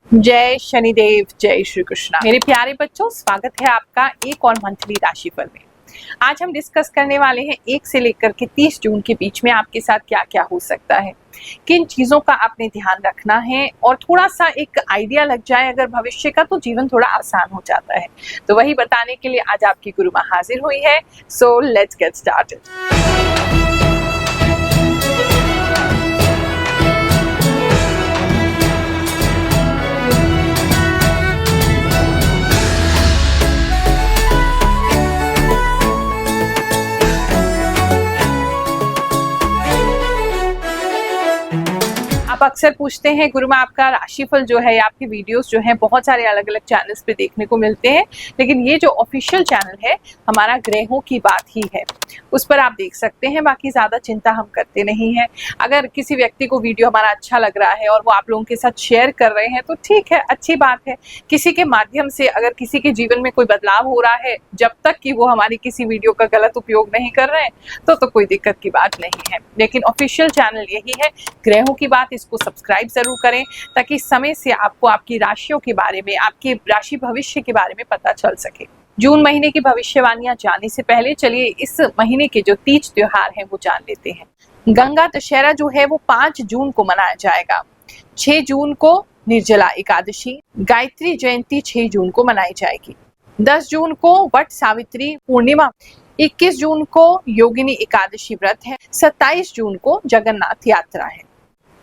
जय शनिदेव, जय श्री कृष्णा। मेरे प्यारे बच्चों, स्वागत है आपका एक और मंथली राशिफल में। आज हम डिस्कस करने वाले हैं 1 से लेकर के 30 जून के बीच में आपके साथ क्या क्या हो सकता है, किन चीजों का आपने ध्यान रखना है और थोड़ा सा एक आइडिया लग जाए अगर भविष्य का, तो जीवन थोड़ा आसान हो जाता है। तो वही बताने के लिए आज आपकी गुरु माँ हाजिर हुई है। So let's get started. आप अक्सर पूछते हैं गुरु माँ आपका राशिफल जो है, आपके वीडियोस जो हैं बहुत सारे अलग अलग चैनल्स पे देखने को मिलते हैं, लेकिन ये जो ऑफिशियल चैनल है हमारा ग्रहों की बात ही है, उस पर आप देख सकते हैं। बाकी ज़्यादा चिंता हम करते नहीं हैं। अगर किसी व्यक्ति को वीडियो हमारा अच्छा लग रहा है और वो आप लोगों के साथ शेयर कर रहे हैं तो ठीक है, अच्छी बात है। किसी के माध्यम से अगर किसी के जीवन में कोई बदलाव हो रहा है, जब तक कि वो हमारी किसी वीडियो का गलत उपयोग नहीं कर रहे हैं तो कोई दिक्कत की बात नहीं है। लेकिन ऑफिशियल चैनल यही है, ग्रहों की बात, इसको सब्सक्राइब जरूर करें ताकि समय से आपको आपकी राशियों के बारे में, आपके राशि भविष्य के बारे में पता चल सके। जून महीने की भविष्यवाणियां जानने से पहले चलिए इस महीने के जो तीज त्योहार हैं वो जान लेते हैं। गंगा दशहरा जो है वो 5 जून को मनाया जाएगा। 6 जून को निर्जला एकादशी, गायत्री जयंती 6 जून को मनाई जाएगी। 10 जून को वट सावित्री पूर्णिमा, 21 जून को योगिनी एकादशी व्रत है, 27 जून को जगन्नाथ यात्रा है।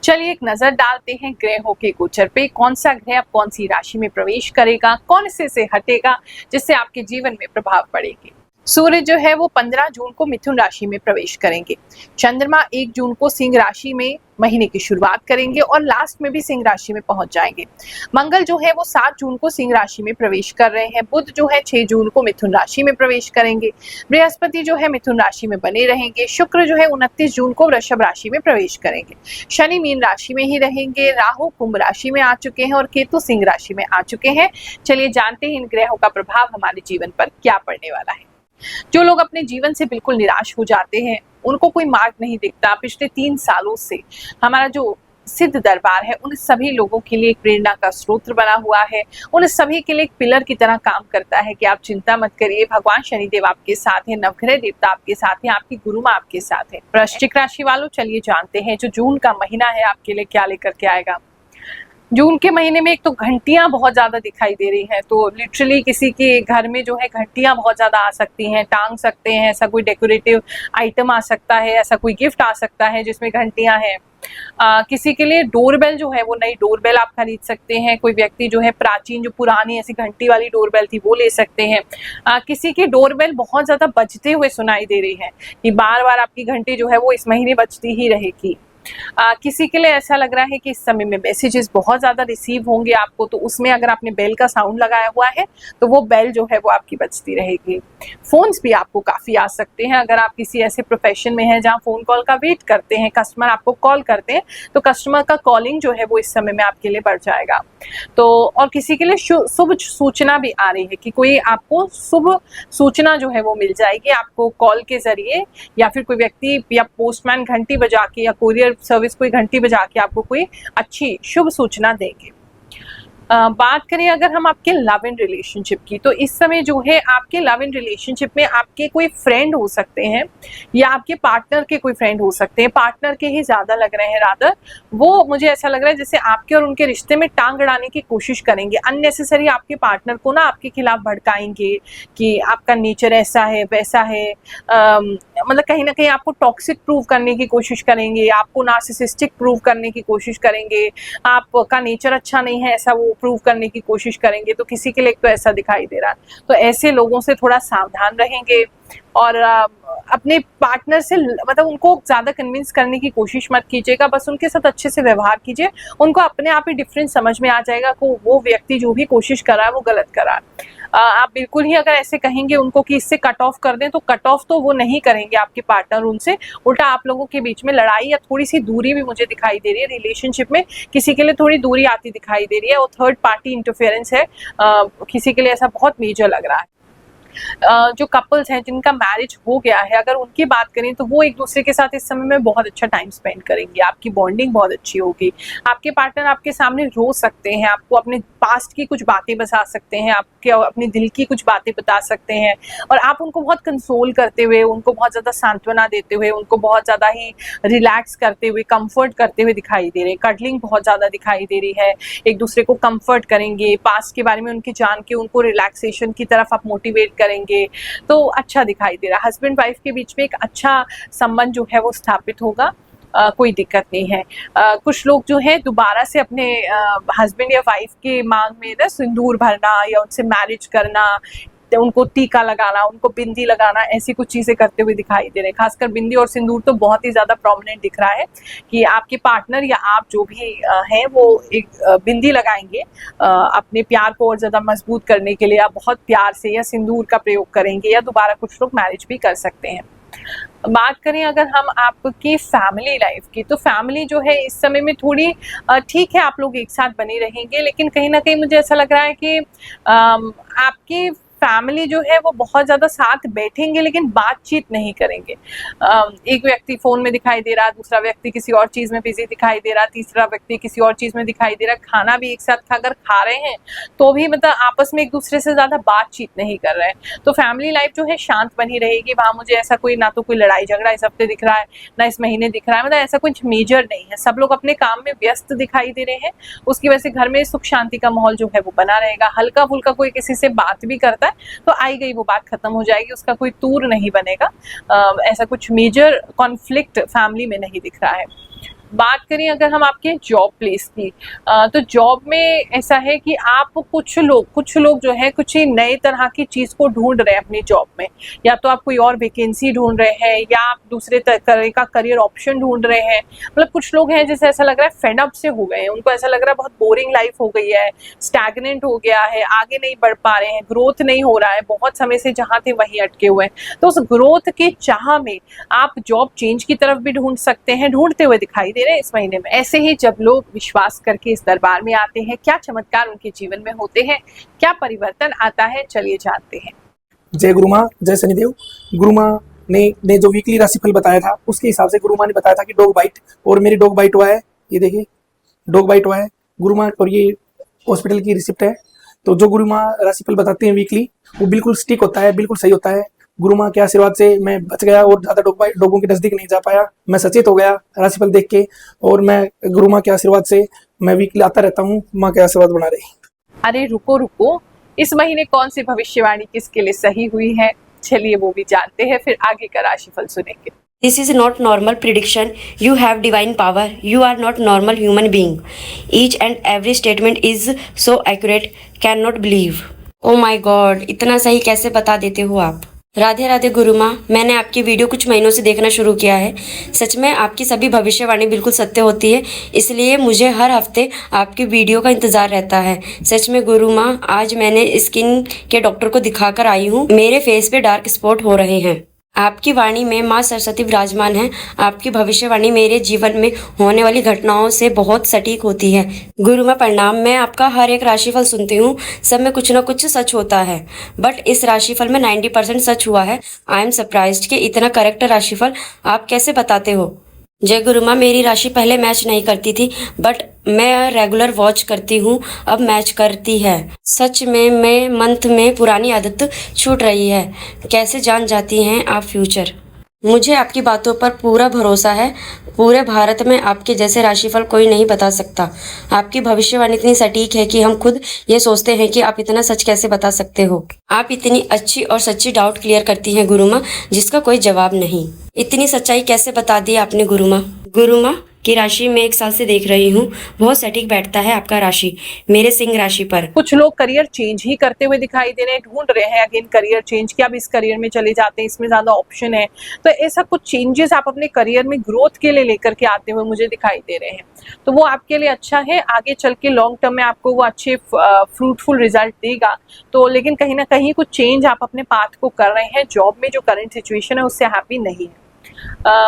चलिए एक नजर डालते हैं ग्रहों के गोचर पे, कौन सा ग्रह अब कौन सी राशि में प्रवेश करेगा, कौन से हटेगा जिससे आपके जीवन में प्रभाव पड़ेगी। सूर्य जो है वो 15 जून को मिथुन राशि में प्रवेश करेंगे। चंद्रमा 1 जून को सिंह राशि में महीने की शुरुआत करेंगे और लास्ट में भी सिंह राशि में पहुंच जाएंगे। मंगल जो है वो 7 जून को सिंह राशि में प्रवेश कर रहे हैं। बुध जो है 6 जून को मिथुन राशि में प्रवेश करेंगे। बृहस्पति जो है मिथुन राशि में बने रहेंगे। शुक्र जो है 29 जून को वृषभ राशि में प्रवेश करेंगे। शनि मीन राशि में ही रहेंगे। राहु कुंभ राशि में आ चुके हैं और केतु सिंह राशि में आ चुके हैं। चलिए जानते हैं इन ग्रहों का प्रभाव हमारे जीवन पर क्या पड़ने वाला है। जो लोग अपने जीवन से बिल्कुल निराश हो जाते हैं, उनको कोई मार्ग नहीं दिखता, पिछले 3 सालों से हमारा जो सिद्ध दरबार है उन सभी लोगों के लिए एक प्रेरणा का स्रोत बना हुआ है, उन सभी के लिए एक पिलर की तरह काम करता है कि आप चिंता मत करिए, भगवान शनिदेव आपके साथ है, नवग्रह देवता आपके साथ है, आपकी गुरु माँ आपके साथ है। वृश्चिक राशि वालों, चलिए जानते हैं जो जून का महीना है आपके लिए क्या लेकर के आएगा। जून के महीने में एक तो घंटियां बहुत ज्यादा दिखाई दे रही हैं, तो लिटरली किसी के घर में जो है घंटियां बहुत ज्यादा आ सकती हैं, टांग सकते हैं, ऐसा कोई डेकोरेटिव आइटम आ सकता है, ऐसा कोई गिफ्ट आ सकता है जिसमें घंटियां हैं। किसी के लिए डोरबेल जो है वो नई डोरबेल आप खरीद सकते हैं। कोई व्यक्ति जो है प्राचीन जो पुरानी ऐसी घंटी वाली डोरबेल थी वो ले सकते हैं। किसी की डोरबेल बहुत ज्यादा बजते हुए सुनाई दे रही है कि बार बार आपकी घंटी जो है वो इस महीने बजती ही रहेगी। किसी के लिए ऐसा लग रहा है कि इस समय में मैसेजेस बहुत ज्यादा रिसीव होंगे आपको, तो उसमें अगर आपने बेल का साउंड लगाया हुआ है तो वो बेल जो है वो आपकी बजती रहेगी। फोन्स भी आपको काफी आ सकते हैं। अगर आप किसी ऐसे प्रोफेशन में हैं जहां फोन कॉल का वेट करते हैं, कस्टमर आपको कॉल करते हैं, तो कस्टमर का कॉलिंग जो है वो इस समय में आपके लिए बढ़ जाएगा। तो और किसी के लिए शुभ सूचना भी आ रही है कि कोई आपको शुभ सूचना जो है वो मिल जाएगी आपको कॉल के जरिए, या फिर कोई व्यक्ति या पोस्टमैन घंटी बजा के या कोरियर सर्विस कोई घंटी बजा के आपको कोई अच्छी शुभ सूचना देंगे। बात करें अगर हम आपके लव इन रिलेशनशिप की, तो इस समय जो है आपके लव इन रिलेशनशिप में आपके कोई फ्रेंड हो सकते हैं या आपके पार्टनर के कोई फ्रेंड हो सकते हैं। पार्टनर के ही ज्यादा लग रहे हैं, रादर वो मुझे ऐसा लग रहा है जैसे आपके और उनके रिश्ते में टांग अड़ाने की कोशिश करेंगे। अननेसेसरी आपके पार्टनर को ना आपके खिलाफ भड़काएंगे कि आपका नेचर ऐसा है वैसा है, मतलब कहीं ना कहीं आपको टॉक्सिक प्रूव करने की कोशिश करेंगे, आपको नार्सिसिस्टिक प्रूव करने की कोशिश करेंगे, आपका नेचर अच्छा नहीं है ऐसा वो प्रूव करने की कोशिश करेंगे। तो किसी के लिए तो ऐसा दिखाई दे रहा है, तो ऐसे लोगों से थोड़ा सावधान रहेंगे और अपने पार्टनर से मतलब उनको ज्यादा कन्विंस करने की कोशिश मत कीजिएगा, बस उनके साथ अच्छे से व्यवहार कीजिए। उनको अपने आप ही डिफरेंस समझ में आ जाएगा कि वो व्यक्ति जो भी कोशिश कर रहा है वो गलत कर रहा है। आप बिल्कुल ही अगर ऐसे कहेंगे उनको कि इससे कट ऑफ कर दें, तो कट ऑफ तो वो नहीं करेंगे आपके पार्टनर उनसे, उल्टा आप लोगों के बीच में लड़ाई या थोड़ी सी दूरी भी मुझे दिखाई दे रही है। रिलेशनशिप में किसी के लिए थोड़ी दूरी आती दिखाई दे रही है और थर्ड पार्टी इंटरफेरेंस है, किसी के लिए ऐसा बहुत मेजर लग रहा है। जो कपल्स हैं जिनका मैरिज हो गया है, अगर उनकी बात करें तो वो एक दूसरे के साथ इस समय में बहुत अच्छा टाइम स्पेंड करेंगे, आपकी बॉन्डिंग बहुत अच्छी होगी। आपके पार्टनर आपके सामने रो सकते हैं, आपको अपने पास्ट की कुछ बातें बता सकते हैं, आपके अपने दिल की कुछ बातें बता सकते हैं, और आप उनको बहुत कंसोल करते हुए, उनको बहुत ज़्यादा सांत्वना देते हुए, उनको बहुत ज़्यादा ही रिलैक्स करते हुए, कंफर्ट करते हुए दिखाई दे रहे हैं। कडलिंग बहुत ज़्यादा दिखाई दे रही है, एक दूसरे को कंफर्ट करेंगे, पास्ट के बारे में उनके जान के उनको रिलैक्सेशन की तरफ आप मोटिवेट करेंगे, तो अच्छा दिखाई दे रहा है। हस्बैंड वाइफ के बीच में एक अच्छा संबंध जो है वो स्थापित होगा, कोई दिक्कत नहीं है। कुछ लोग जो है दोबारा से अपने हस्बैंड या वाइफ के मांग में ना सिंदूर भरना या उनसे मैरिज करना, उनको टीका लगाना, उनको बिंदी लगाना, ऐसी कुछ चीजें करते हुए दिखाई दे रहे हैं। खासकर बिंदी और सिंदूर तो बहुत ही ज्यादा प्रोमिनेंट दिख रहा है कि आपके पार्टनर या आप जो भी हैं वो एक बिंदी लगाएंगे अपने प्यार को और ज्यादा मजबूत करने के लिए, या बहुत प्यार से या सिंदूर का प्रयोग करेंगे, या दोबारा कुछ लोग मैरिज भी कर सकते हैं। बात करें अगर हम आपकी फैमिली लाइफ की, तो फैमिली जो है इस समय में थोड़ी ठीक है, आप लोग एक साथ बने रहेंगे, लेकिन कहीं ना कहीं मुझे ऐसा लग रहा है कि आपकी फैमिली जो है वो बहुत ज़्यादा साथ बैठेंगे लेकिन बातचीत नहीं करेंगे। एक व्यक्ति फ़ोन में दिखाई दे रहा, दूसरा व्यक्ति किसी और चीज़ में बिजी दिखाई दे रहा, तीसरा व्यक्ति किसी और चीज़ में दिखाई दे रहा। खाना भी एक साथ अगर खा रहे हैं तो भी मतलब आपस में एक दूसरे से ज़्यादा बातचीत नहीं कर रहे हैं। तो फैमिली लाइफ जो है शांत बनी रहेगी। वहाँ मुझे ऐसा कोई, ना तो कोई लड़ाई झगड़ा इस हफ्ते दिख रहा है, ना इस महीने दिख रहा है, मतलब ऐसा कुछ मेजर नहीं है। सब लोग अपने काम में व्यस्त दिखाई दे रहे हैं, उसकी वजह से घर में सुख शांति का माहौल जो है वो बना रहेगा। हल्का फुल्का कोई किसी से बात भी करता है तो आई गई वो बात खत्म हो जाएगी, उसका कोई तूर नहीं बनेगा। ऐसा कुछ मेजर कॉन्फ्लिक्ट फैमिली में नहीं दिख रहा है। बात करें अगर हम आपके जॉब प्लेस की, तो जॉब में ऐसा है कि आप कुछ लोग जो है कुछ ही नए तरह की चीज़ को ढूंढ रहे हैं अपनी जॉब में, या तो आप कोई और वैकेंसी ढूंढ रहे हैं या आप दूसरे तरह का करियर ऑप्शन ढूंढ रहे हैं। मतलब कुछ लोग हैं जैसे ऐसा लग रहा है फेड अप से हो गए हैं, उनको ऐसा लग रहा है बहुत बोरिंग लाइफ हो गई है, स्टैग्नेंट हो गया है, आगे नहीं बढ़ पा रहे हैं, ग्रोथ नहीं हो रहा है, बहुत समय से जहाँ थे वहीं अटके हुए हैं। तो उस ग्रोथ के चाह में आप जॉब चेंज की तरफ भी ढूंढ सकते हैं, ढूंढते हुए दिखाई दे रहे हैं इस महीने में। ऐसे ही जब लोग विश्वास करके इस दरबार में आते हैं, क्या चमत्कार उनके जीवन में होते हैं, क्या परिवर्तन आता है, चलिए जानते हैं। जय गुरु माँ, जय शनिदेव। गुरु माँ ने जो वीकली राशिफल बताया था उसके हिसाब से गुरु माँ ने बताया था कि डॉग बाइट, और मेरी डॉग बाइट हुआ है, ये देखिए डॉग बाइट हुआ है गुरु माँ, और ये हॉस्पिटल की रिसिप्ट है। तो जो गुरु माँ राशिफल बताते हैं वीकली वो बिल्कुल स्टिक होता है, बिल्कुल सही होता है। गुरु माँ के आशीर्वाद से मैं बच गया और ज्यादा डॉगों के नजदीक नहीं जा पाया। मैं सचेत हो गया राशिफल देख के, और मैं गुरु माँ के आशीर्वाद से मैं वीकली आता रहता हूँ। माँ के आशीर्वाद बना रही। अरे रुको, इस महीने कौन सी भविष्यवाणी किसके लिए सही हुई है, चलिए वो भी जानते हैं, फिर आगे का राशिफल सुनेंगे। This is not normal prediction. You have divine power. You are not normal human being. Each and every statement is so accurate. Cannot believe. Oh my God! इतना सही कैसे बता देते हो आप? राधे राधे गुरु माँ, मैंने आपकी वीडियो कुछ महीनों से देखना शुरू किया है। सच में आपकी सभी भविष्यवाणी बिल्कुल सत्य होती है, इसलिए मुझे हर हफ्ते आपकी वीडियो का इंतजार रहता है। सच में गुरु माँ, आज मैंने स्किन के डॉक्टर को दिखाकर आई हूँ। मेरे फेस पे डार्क स्पॉट हो रहे हैं। आपकी वाणी में माँ सरस्वती विराजमान है। आपकी भविष्यवाणी मेरे जीवन में होने वाली घटनाओं से बहुत सटीक होती है। गुरु माँ प्रणाम। मैं आपका हर एक राशिफल सुनती हूँ, सब में कुछ न कुछ सच होता है, बट इस राशिफल में 90% सच हुआ है। आई एम सरप्राइज्ड कि इतना करेक्ट राशिफल आप कैसे बताते हो। जय गुरु माँ, मेरी राशि पहले मैच नहीं करती थी, बट मैं रेगुलर वॉच करती हूँ, अब मैच करती है। सच में मैं मंथ में पुरानी आदत छूट रही है। कैसे जान जाती हैं आप फ्यूचर? मुझे आपकी बातों पर पूरा भरोसा है। पूरे भारत में आपके जैसे राशिफल कोई नहीं बता सकता। आपकी भविष्यवाणी इतनी सटीक है कि हम खुद ये सोचते हैं कि आप इतना सच कैसे बता सकते हो। आप इतनी अच्छी और सच्ची डाउट क्लियर करती हैं गुरु माँ, जिसका कोई जवाब नहीं। इतनी सच्चाई कैसे बता दी आपने गुरु माँ? गुरु माँ की राशि में 1 साल से देख रही हूँ, बहुत सटीक बैठता है आपका राशि मेरे सिंह राशि पर। कुछ लोग करियर चेंज ही करते हुए दिखाई दे रहे हैं, ढूंढ रहे हैं अगेन करियर चेंज, कि अब इस करियर में चले जाते हैं, इसमें ज्यादा ऑप्शन है। तो ऐसा कुछ चेंजेस आप अपने करियर में ग्रोथ के लिए लेकर के आते हुए मुझे दिखाई दे रहे हैं, तो वो आपके लिए अच्छा है। आगे चल के लॉन्ग टर्म में आपको वो अच्छे फ्रूटफुल रिजल्ट देगा। तो लेकिन कहीं ना कहीं कुछ चेंज आप अपने पाथ को कर रहे हैं, जॉब में जो करंट सिचुएशन है उससे हैप्पी नहीं है।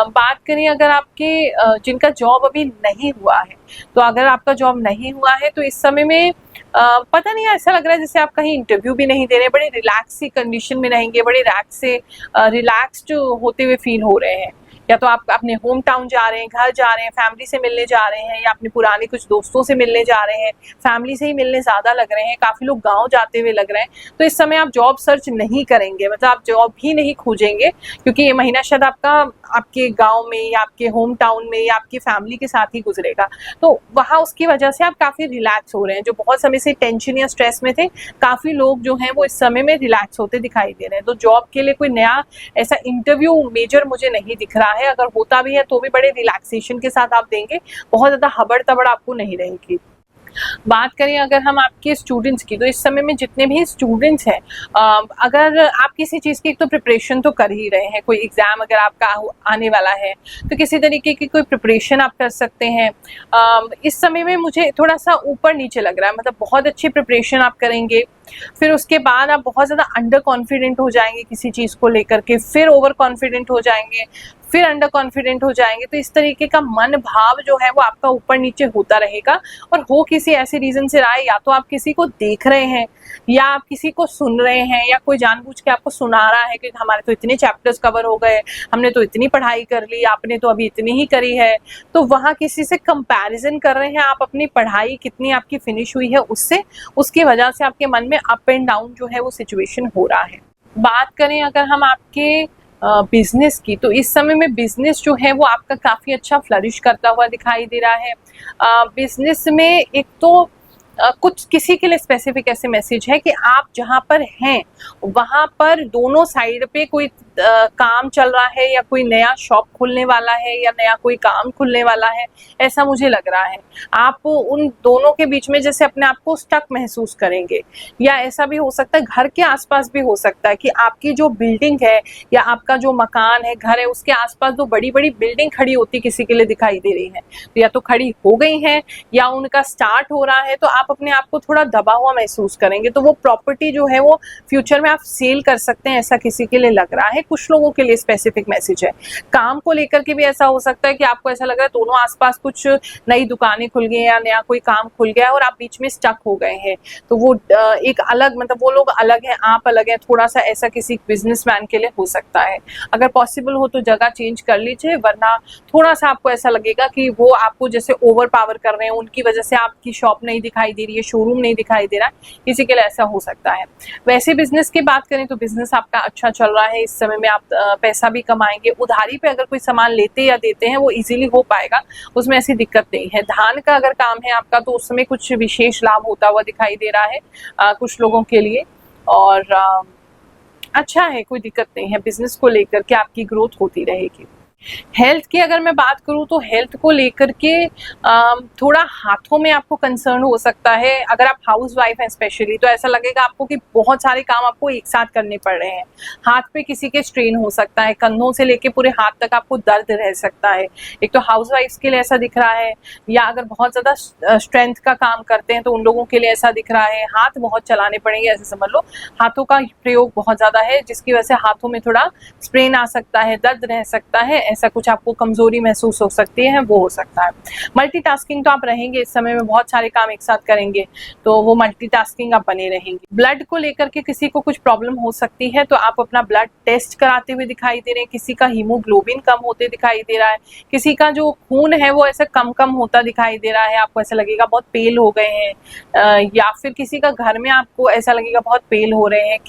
बात करें अगर आपके जिनका जॉब अभी नहीं हुआ है, तो अगर आपका जॉब नहीं हुआ है तो इस समय में पता नहीं, ऐसा लग रहा है जैसे आप कहीं इंटरव्यू भी नहीं दे रहे, बड़े रिलैक्स सी कंडीशन में रहेंगे, बड़े रिलैक्स्ड होते हुए फील हो रहे हैं। या तो आप अपने होम टाउन जा रहे हैं, घर जा रहे हैं, फैमिली से मिलने जा रहे हैं, या अपने पुराने कुछ दोस्तों से मिलने जा रहे हैं, फैमिली से ही मिलने ज़्यादा लग रहे हैं, काफ़ी लोग गांव जाते हुए लग रहे हैं। तो इस समय आप जॉब सर्च नहीं करेंगे, मतलब आप जॉब ही नहीं खोजेंगे, क्योंकि ये महीना शायद आपके गांव में या आपके होम टाउन में या आपकी फैमिली के साथ ही गुजरेगा। तो वहाँ उसकी वजह से आप काफ़ी रिलैक्स हो रहे हैं। जो बहुत समय से टेंशन या स्ट्रेस में थे, काफ़ी लोग जो हैं वो इस समय में रिलैक्स होते दिखाई दे रहे हैं। तो जॉब के लिए कोई नया ऐसा इंटरव्यू मेजर मुझे नहीं दिख रहा है, अगर होता भी है तो भी बड़े रिलैक्सेशन के साथ आप देंगे, बहुत ज़्यादा हबड़ तबड़ आपको नहीं रहेगी। बात करें अगर हम आपके स्टूडेंट्स की, तो इस समय में जितने भी स्टूडेंट्स हैं, अगर आप किसी चीज़ की एक तो प्रिपरेशन तो कर ही रहे हैं, कोई एग्ज़ाम अगर आपका आने वाला है तो किसी तरीके की कोई प्रिपरेशन आप कर सकते हैं। इस समय में मुझे थोड़ा सा ऊपर नीचे लग रहा है, मतलब बहुत अच्छी प्रिपरेशन आप करेंगे, फिर उसके बाद आप बहुत ज़्यादा अंडर कॉन्फिडेंट हो जाएंगे किसी चीज़ को लेकर के, फिर ओवर कॉन्फिडेंट हो जाएंगे, फिर अंडर कॉन्फिडेंट हो जाएंगे। तो इस तरीके का मन भाव जो है वो आपका ऊपर नीचे होता रहेगा, और हो किसी ऐसे रीज़न से रहा है, या तो आप किसी को देख रहे हैं या आप किसी को सुन रहे हैं, या कोई जानबूझ के आपको सुना रहा है कि हमारे तो इतने चैप्टर्स कवर हो गए, हमने तो इतनी पढ़ाई कर ली, आपने तो अभी इतनी ही करी है। तो वहाँ किसी से कंपैरिजन कर रहे हैं आप, अपनी पढ़ाई कितनी आपकी फिनिश हुई है उससे, उसकी वजह से आपके मन में अप एंड डाउन जो है वो सिचुएशन हो रहा है। बात करें अगर हम आपके बिजनेस की, तो इस समय में बिजनेस जो है वो आपका काफ़ी अच्छा फ्लरिश करता हुआ दिखाई दे रहा है। बिजनेस में एक तो कुछ किसी के लिए स्पेसिफिक ऐसे मैसेज है कि आप जहाँ पर हैं वहाँ पर दोनों साइड पे कोई काम चल रहा है, या कोई नया शॉप खुलने वाला है, या नया कोई काम खुलने वाला है, ऐसा मुझे लग रहा है। आप उन दोनों के बीच में जैसे अपने आप को स्टक महसूस करेंगे, या ऐसा भी हो सकता है घर के आसपास भी हो सकता है कि आपकी जो बिल्डिंग है या आपका जो मकान है, घर है, उसके आसपास जो बड़ी बड़ी बिल्डिंग खड़ी होती किसी के लिए दिखाई दे रही है, तो या तो खड़ी हो गई है या उनका स्टार्ट हो रहा है, तो आप अपने आप को थोड़ा दबा हुआ महसूस करेंगे। तो वो प्रॉपर्टी जो है वो फ्यूचर में आप सेल कर सकते हैं, ऐसा किसी के लिए लग रहा है। कुछ लोगों के लिए स्पेसिफिक मैसेज है। काम को लेकर के भी ऐसा हो सकता है कि आपको ऐसा लग रहा है दोनों आसपास कुछ नई दुकानें खुल गई या नया कोई काम खुल गया है और आप बीच में स्टक हो गए हैं। तो वो एक अलग, मतलब वो लोग अलग हैं, आप अलग हैं, थोड़ा सा ऐसा किसी बिजनेसमैन के लिए हो सकता है। अगर पॉसिबल हो तो जगह चेंज कर लीजिए, वरना थोड़ा सा आपको ऐसा लगेगा कि वो आपको जैसे ओवर पावर कर रहे हैं, उनकी वजह से आपकी शॉप नहीं दिखाई दे रही है, शोरूम नहीं दिखाई दे रहा है, किसी के लिए ऐसा हो सकता है। वैसे बिजनेस की बात करें तो बिजनेस आपका अच्छा चल रहा है। इस समय में आप पैसा भी कमाएंगे। उधारी पे अगर कोई सामान लेते या देते हैं वो इजीली हो पाएगा, उसमें ऐसी दिक्कत नहीं है। धान का अगर काम है आपका तो उसमें कुछ विशेष लाभ होता हुआ दिखाई दे रहा है कुछ लोगों के लिए, और अच्छा है, कोई दिक्कत नहीं है। बिजनेस को लेकर के आपकी ग्रोथ होती रहेगी। हेल्थ की अगर मैं बात करूं तो हेल्थ को लेकर के थोड़ा हाथों में आपको कंसर्न हो सकता है। अगर आप हाउस वाइफ हैं स्पेशली, तो ऐसा लगेगा आपको कि बहुत सारे काम आपको एक साथ करने पड़ रहे हैं। हाथ पे किसी के स्ट्रेन हो सकता है, कंधों से लेके पूरे हाथ तक आपको दर्द रह सकता है। एक तो हाउस वाइफ्स के लिए ऐसा दिख रहा है, या अगर बहुत ज़्यादा स्ट्रेंथ का काम करते हैं तो उन लोगों के लिए ऐसा दिख रहा है। हाथ बहुत चलाने पड़ेंगे, ऐसे समझ लो हाथों का प्रयोग बहुत ज़्यादा है, जिसकी वजह से हाथों में थोड़ा स्ट्रेन आ सकता है, दर्द रह सकता है, ऐसा कुछ आपको कमजोरी महसूस हो सकती है, वो हो सकता है। मल्टीटास्किंग तो आप रहेंगे, इस समय में बहुत सारे काम एक साथ करेंगे, तो वो मल्टीटास्किंग आप बने रहेंगे। ब्लड को लेकर के किसी को कुछ प्रॉब्लम हो सकती है, तो आप अपना ब्लड टेस्ट कराते हुए दिखाई दे रहे हैं। किसी का हीमोग्लोबिन कम होते दिखाई दे रहा है, किसी का जो खून है वो ऐसे कम होता दिखाई दे रहा है, आपको ऐसा लगेगा बहुत पेल हो गए हैं, या फिर किसी का घर में आपको ऐसा लगेगा बहुत पेल हो रहे हैं।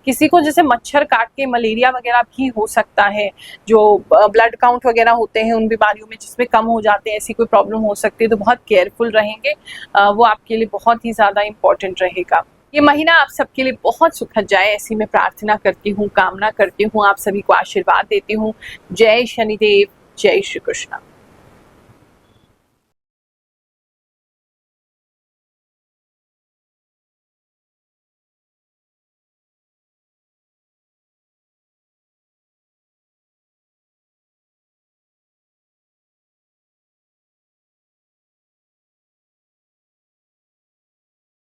किसी को जैसे मच्छर काट के मलेरिया वगैरह भी हो सकता है, जो ब्लड काउंट वगैरह होते हैं उन बीमारियों में जिसमें कम हो जाते हैं, ऐसी कोई प्रॉब्लम हो सकती है, तो बहुत केयरफुल रहेंगे। वो आपके लिए बहुत ही ज़्यादा इम्पोर्टेंट रहेगा। ये महीना आप सबके लिए बहुत सुखद जाए, ऐसी मैं प्रार्थना करती हूँ, कामना करती हूँ, आप सभी को आशीर्वाद देती हूँ। जय शनिदेव, जय श्री कृष्ण।